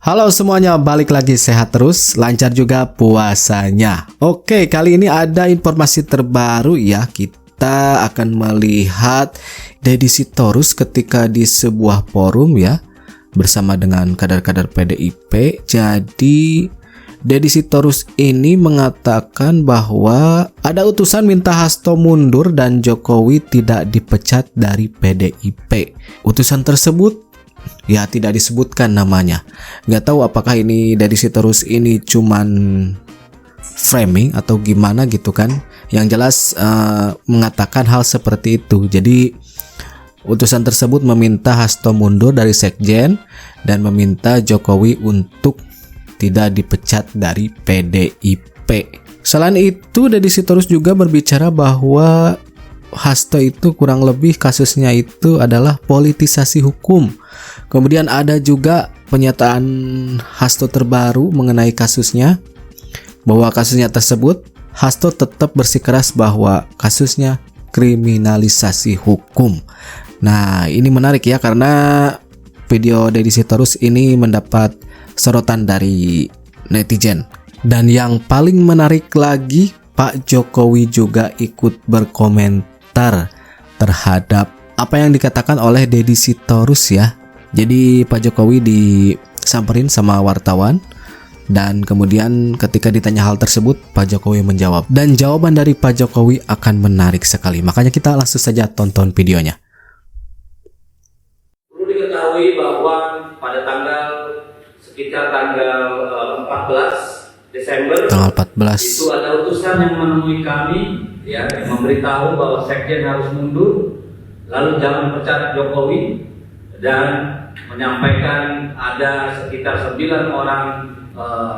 Halo semuanya, balik lagi sehat terus, lancar juga puasanya. Oke, kali ini ada informasi terbaru ya. Kita akan melihat Deddy Sitorus ketika di sebuah forum ya, bersama dengan kader-kader PDIP. Jadi Deddy Sitorus ini mengatakan bahwa ada utusan minta Hasto mundur dan Jokowi tidak dipecat dari PDIP. Utusan tersebut ya tidak disebutkan namanya. Nggak tahu apakah ini Deddy Sitorus ini cuman framing atau gimana gitu kan. Yang jelas mengatakan hal seperti itu. Jadi utusan tersebut meminta Hasto mundur dari Sekjen dan meminta Jokowi untuk tidak dipecat dari PDIP. Selain itu, Deddy Sitorus juga berbicara bahwa Hasto itu kurang lebih kasusnya itu adalah politisasi hukum. Kemudian ada juga pernyataan Hasto terbaru mengenai kasusnya, bahwa kasusnya tersebut Hasto tetap bersikeras bahwa kasusnya kriminalisasi hukum. Nah, ini menarik ya, karena video Deddy Sitorus ini mendapat sorotan dari netizen. Dan yang paling menarik lagi, Pak Jokowi juga ikut berkomentar terhadap apa yang dikatakan oleh Deddy Sitorus ya. Jadi Pak Jokowi disamperin sama wartawan, dan kemudian ketika ditanya hal tersebut, Pak Jokowi menjawab. Dan jawaban dari Pak Jokowi akan menarik sekali. Makanya kita langsung saja tonton videonya. Perlu diketahui bahwa pada sekitar tanggal 14 Desember tanggal 14 itu ada utusan yang menemui kami ya, yang memberitahu bahwa Sekjen harus mundur, lalu jangan pecat Jokowi, dan menyampaikan ada sekitar 9 orang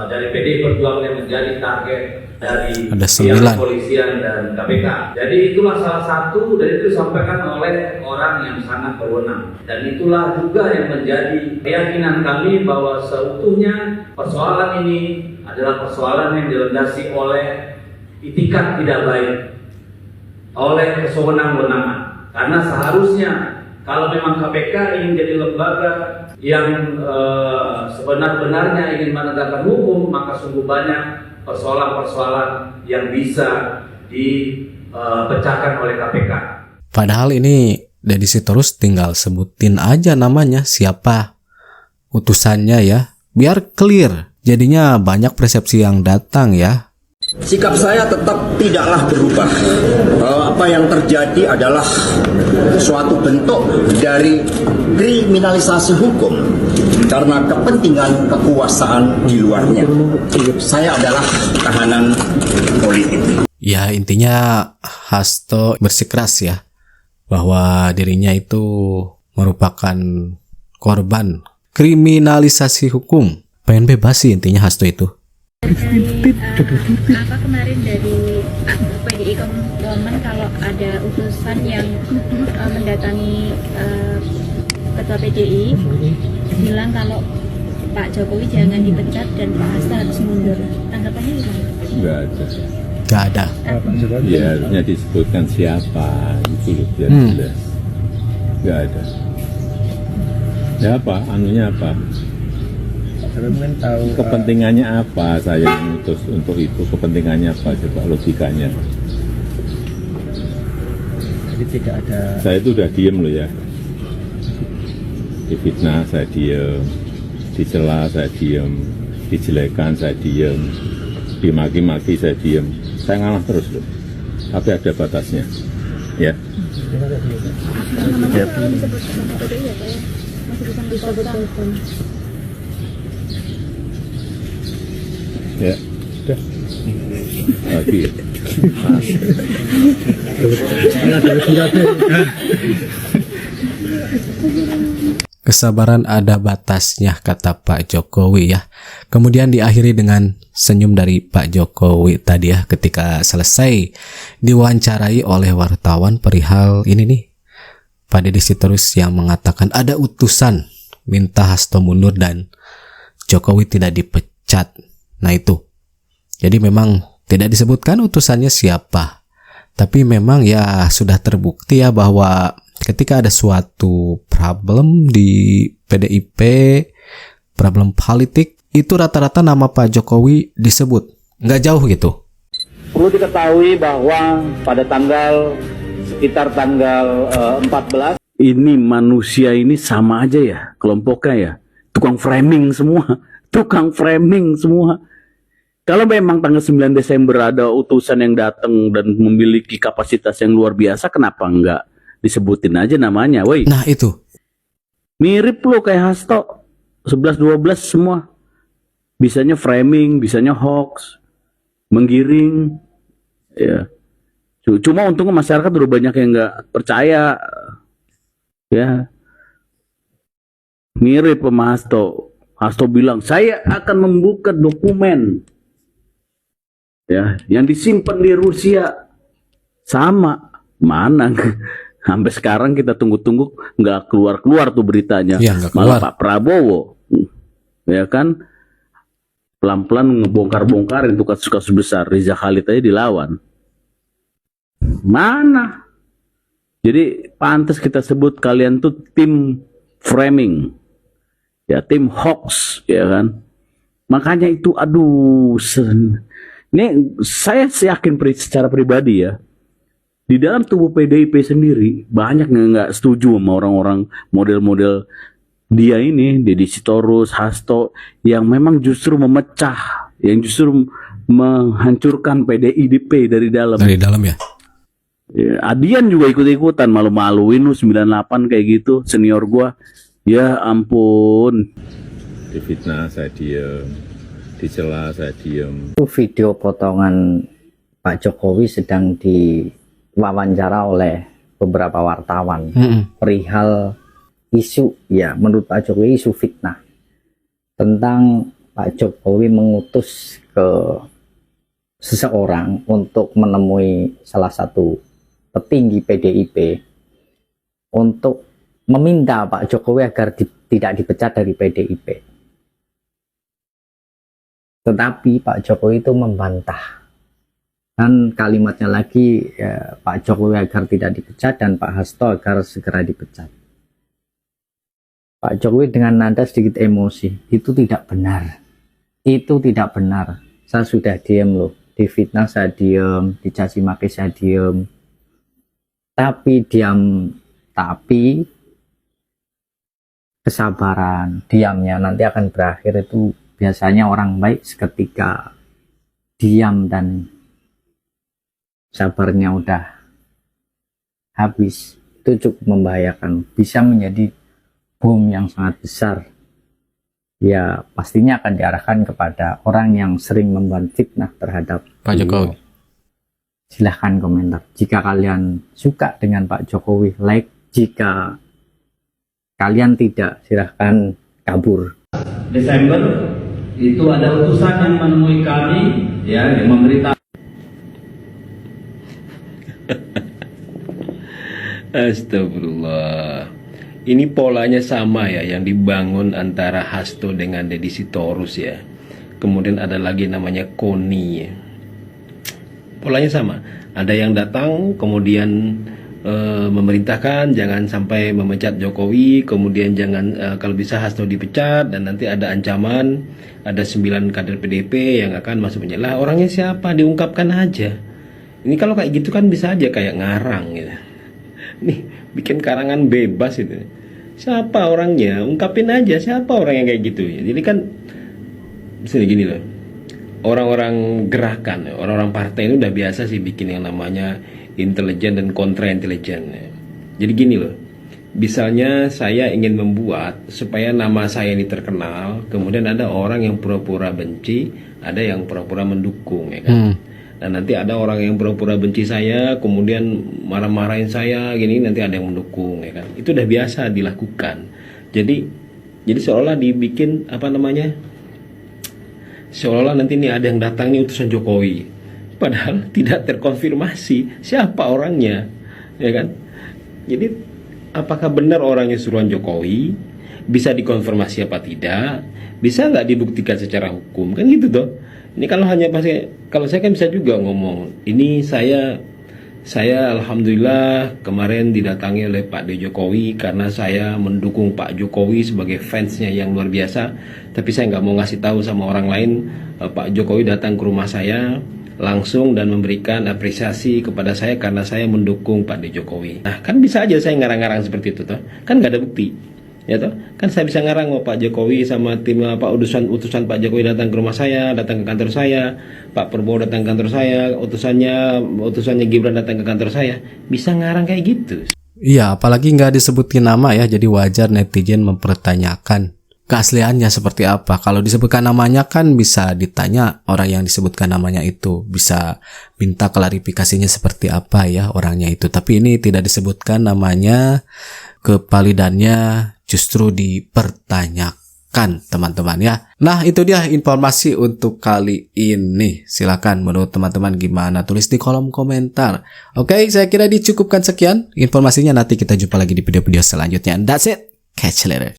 dari PDI Perjuangan yang menjadi target dari pihak kepolisian dan KPK. Jadi itulah salah satu, dan itu disampaikan oleh orang yang sangat berwenang. Dan itulah juga yang menjadi keyakinan kami bahwa seutuhnya persoalan ini adalah persoalan yang dilandasi oleh itikat tidak baik, oleh kesewenang-wenangan. Karena seharusnya kalau memang KPK ingin jadi lembaga yang sebenar-benarnya ingin menegakkan hukum, maka sungguh banyak persoalan-persoalan yang bisa dipecahkan oleh KPK. Padahal ini Deddy Sitorus tinggal sebutin aja namanya, siapa utusannya ya, biar clear. Jadinya banyak persepsi yang datang ya. Sikap saya tetap tidaklah berubah. Apa yang terjadi adalah suatu bentuk dari kriminalisasi hukum karena kepentingan kekuasaan di luarnya. Saya adalah tahanan politik. Ya, intinya Hasto bersikeras ya bahwa dirinya itu merupakan korban kriminalisasi hukum. Pengen bebas sih intinya Hasto itu. Apa kemarin dari PDI Komen kalau ada utusan yang mendatangi ketua PDI bilang kalau Pak Jokowi jangan dipecat dan Pak Hasto harus mundur, tanggapannya gimana? Nggak ada. Ya harusnya disebutkan siapa itu loh, biar jelas. Nggak ada. Ya apa? Anunya apa? Kepentingannya apa saya memutus untuk itu? Kepentingannya apa? Coba logikanya. Jadi tidak ada. Saya itu udah diem loh ya. Difitnah saya diem, dicela saya diem, dijelekan saya diem, dimaki-maki saya diem. Saya ngalah terus loh. Tapi ada batasnya. Ya. Ya, udah. Lagi. Kesabaran ada batasnya, kata Pak Jokowi ya. Kemudian diakhiri dengan senyum dari Pak Jokowi tadi ya, ketika selesai diwawancarai oleh wartawan perihal ini nih, Pak Deddy Sitorus yang mengatakan ada utusan minta Hasto mundur dan Jokowi tidak dipecat. Nah itu, jadi memang tidak disebutkan utusannya siapa, tapi memang ya sudah terbukti ya bahwa ketika ada suatu problem di PDIP, problem politik, itu rata-rata nama Pak Jokowi disebut. Nggak jauh gitu. Perlu diketahui bahwa pada sekitar tanggal 14 ini manusia ini sama aja ya kelompoknya ya. Tukang framing semua. Kalau memang tanggal 9 Desember ada utusan yang datang dan memiliki kapasitas yang luar biasa, kenapa enggak disebutin aja namanya, woi. Nah itu. Mirip lo kayak Hasto. 11-12 semua. Bisanya framing, bisanya hoax, menggiring. Ya. Cuma untungnya masyarakat udah banyak yang nggak percaya. Ya. Mirip sama Hasto. Hasto bilang, saya akan membuka dokumen ya yang disimpan di Rusia. Sama. Mana? Sampai sekarang kita tunggu-tunggu nggak keluar-keluar tuh beritanya. Ya, nggak Malah keluar. Pak Prabowo, ya kan, pelan-pelan ngebongkar-bongkarin tuh kasus-kasus besar. Riza Khalid aja dilawan. Mana? Jadi pantas kita sebut kalian tuh tim framing, ya tim hoax, ya kan. Makanya itu, aduh, ini saya yakin secara pribadi ya. Di dalam tubuh PDIP sendiri banyak yang nggak setuju sama orang-orang model-model dia ini, Deddy Sitorus, Hasto, yang memang justru memecah, yang justru menghancurkan PDIP dari dalam. Dari dalam ya. Ya, Adian juga ikut-ikutan, malu-maluin lu 98 kayak gitu, senior gua. Ya ampun. Difitnah saya diem, dicela saya diem. Itu video potongan Pak Jokowi sedang diwawancara oleh beberapa wartawan perihal isu, ya menurut Pak Jokowi isu fitnah tentang Pak Jokowi mengutus ke seseorang untuk menemui salah satu petinggi PDIP untuk meminta Pak Jokowi agar tidak dipecat dari PDIP. Tetapi Pak Jokowi itu membantah. Dan kalimatnya lagi, ya, Pak Jokowi agar tidak dipecat dan Pak Hasto agar segera dipecat. Pak Jokowi dengan nada sedikit emosi, itu tidak benar. Itu tidak benar. Saya sudah diem loh. Difitnah saya diem, dicaci maki saya diem. Tapi kesabaran, diamnya nanti akan berakhir. Itu biasanya orang baik seketika diam dan sabarnya udah habis, itu cukup membahayakan, bisa menjadi bom yang sangat besar. Ya pastinya akan diarahkan kepada orang yang sering membuat fitnah terhadap Pak Jokowi. Silahkan komentar. Jika kalian suka dengan Pak Jokowi, like. Jika kalian tidak, silahkan kabur. Desember itu ada utusan yang menemui kami, ya, yang memberitahu. Astagfirullah. Ini polanya sama ya, yang dibangun antara Hasto dengan Deddy Sitorus ya. Kemudian ada lagi namanya Koni ya. Polanya sama. Ada yang datang kemudian memerintahkan jangan sampai memecat Jokowi, kemudian jangan kalau bisa Hasto dipecat, dan nanti ada ancaman ada 9 kader PDIP yang akan masuk penjara. Orangnya siapa? Diungkapkan aja. Ini kalau kayak gitu kan bisa aja kayak ngarang gitu. Nih bikin karangan bebas itu. Siapa orangnya? Ungkapin aja siapa orang yang kayak gitu ya. Jadi kan misalnya gini loh. Orang-orang gerakan, orang-orang partai ini udah biasa sih bikin yang namanya intelijen dan kontra intelijen. Jadi gini loh. Misalnya saya ingin membuat supaya nama saya ini terkenal, kemudian ada orang yang pura-pura benci, ada yang pura-pura mendukung ya kan. Dan nanti ada orang yang pura-pura benci saya, kemudian marah-marahin saya gini, nanti ada yang mendukung ya kan. Itu udah biasa dilakukan. Jadi seolah dibikin apa namanya? Seolah-olah nanti ini ada yang datang nih utusan Jokowi. Padahal tidak terkonfirmasi siapa orangnya, ya kan? Jadi apakah benar orangnya suruhan Jokowi? Bisa dikonfirmasi apa tidak? Bisa nggak dibuktikan secara hukum? Kan gitu toh. Ini kalau hanya kalau saya kan bisa juga ngomong, ini saya Saya alhamdulillah kemarin didatangi oleh Pak D. Jokowi karena saya mendukung Pak Jokowi sebagai fansnya yang luar biasa. Tapi saya nggak mau ngasih tahu sama orang lain. Pak Jokowi datang ke rumah saya langsung dan memberikan apresiasi kepada saya karena saya mendukung Pak D. Jokowi. Nah, kan bisa aja saya ngarang-ngarang seperti itu toh. Kan nggak ada bukti. Ya toh, kan saya bisa ngarang Pak Jokowi sama tim utusan Pak Jokowi datang ke rumah saya, datang ke kantor saya, Pak Prabowo datang ke kantor saya, utusannya Gibran datang ke kantor saya, bisa ngarang kayak gitu. Iya, apalagi nggak disebutin nama ya, jadi wajar netizen mempertanyakan keasliannya seperti apa. Kalau disebutkan namanya kan bisa ditanya orang yang disebutkan namanya itu, bisa minta klarifikasinya seperti apa ya orangnya itu. Tapi ini tidak disebutkan namanya, kevalidannya justru dipertanyakan teman-teman ya. Nah itu dia informasi untuk kali ini. Silakan menurut teman-teman gimana, tulis di kolom komentar. Oke, saya kira dicukupkan sekian informasinya, nanti kita jumpa lagi di video-video selanjutnya. That's it, catch you later.